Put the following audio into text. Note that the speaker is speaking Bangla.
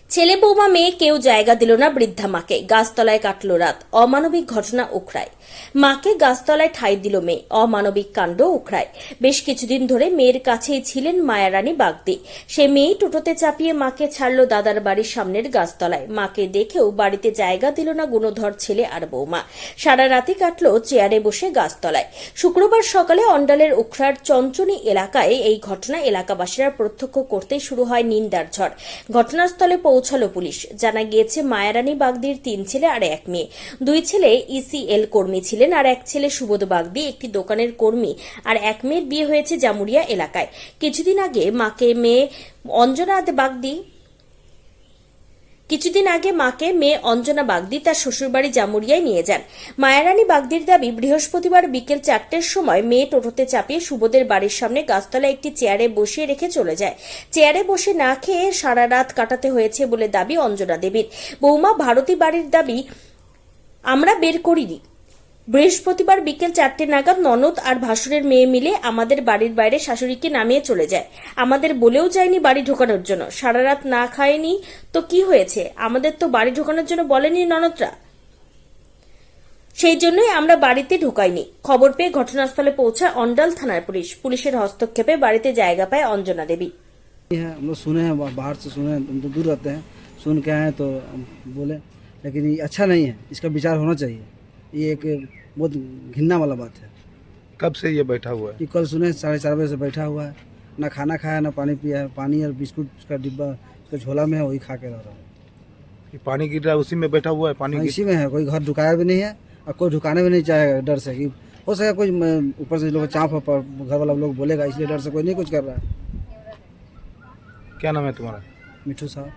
ছেলে বৌমা মেয়ে কেউ জায়গা দিল না বৃদ্ধা মাকে, গাছতলায় কাটল রাত। অমানবিক ঘটনা উখড়ায়। মাকে গাছতলায় ঠাঁই দিল মেয়ে, অমানবিক কাণ্ড উখড়ায়। বেশ কিছুদিন ধরে মেয়ের কাছেই ছিলেন মায়ারানী বাগদি। সে মেয়ে টোটোতে চাপিয়ে মাকে ছাড়ল দাদার বাড়ির সামনের গাছতলায়। মাকে দেখেও বাড়িতে জায়গা দিল না গুণধর ছেলে আর বৌমা। সারা রাতে কাটল চেয়ারে বসে গাছতলায়। শুক্রবার সকালে অন্ডালের উখড়ার চঞ্চনী এলাকায় এই ঘটনা এলাকাবাসীরা প্রত্যক্ষ করতেই শুরু হয় নিন্দার ঝড়। ঘটনাস্থলে পৌঁছালো পুলিশ। জানা গিয়েছে মায়ারানী বাগদির 3 ছেলে আর 1 মেয়ে। 2 ছেলে ইসিএল কর্মী ছিলেন আর 1 ছেলে সুবোধ বাগদি একটি দোকানের কর্মী, আর 1 মেয়ের বিয়ে হয়েছে জামুরিয়া এলাকায়। কিছুদিন আগে মাকে মেয়ে অঞ্জনা বাগদি তার শ্বশুরবাড়ি জামুরিয়ায় নিয়ে যান। মায়ারানী বাগদির দাবি, বৃহস্পতিবার বিকেল 4টের সময় মেয়ে টোটোতে চাপিয়ে সুবোধের বাড়ির সামনে গাছতলায় একটি চেয়ারে বসিয়ে রেখে চলে যায়। চেয়ারে বসে না খেয়ে সারা রাত কাটাতে হয়েছে বলে দাবি অঞ্জনা দেবীর। বৌমা ভারতী বাড়ির দাবি, আমরা বের করিনি। বৃহস্পতিবার বিকেল 4টে নাগাদ ননদ আর ভাসুরের মেয়ে মিলে আমাদের বাড়ির বাইরে শাশুড়িকে নামিয়ে চলে যায়। আমাদের বলেও যায়নি বাড়ি ঢোকানোর জন্য। সারা রাত না খায়নি তো কি হয়েছে, আমাদের তো বাড়ি ঢোকানোর জন্য বলেনি ননদরা, সেই জন্যই আমরা বাড়িতে ঢোকাইনি। খবর পেয়ে ঘটনাস্থলে পৌঁছায় অন্ডাল থানার পুলিশ। পুলিশের হস্তক্ষেপে বাড়িতে জায়গা পায় অঞ্জনা দেবী। हम लोग सुने हैं, बाहर से सुने हैं, हम तो दूर रहते हैं, सुन के आए तो हम बोले, लेकिन ये अच्छा नहीं है, इसका विचार होना चाहिए। ये एक बहुत घिनना वाला बात है। कब से ये बैठा हुआ है? कि कल सुने 4:30 बजे से बैठा हुआ है, ना खाना खाया ना पानी पिया है। पानी और बिस्कुट का डिब्बा उसका झोला में है, वही खा के रह रहा है। ये पानी गिर रहा है उसी में बैठा हुआ है? पानी हाँ, गिर इसी में है, कोई घर ढुकाया भी नहीं है और कोई ढुकाने भी नहीं चाहेगा, डर से कि हो सके कोई ऊपर से लोग चाँप घर वाला लोग बोलेगा, इसलिए डर से कोई नहीं कुछ कर रहा है। क्या नाम है तुम्हारा? मिठू साहब।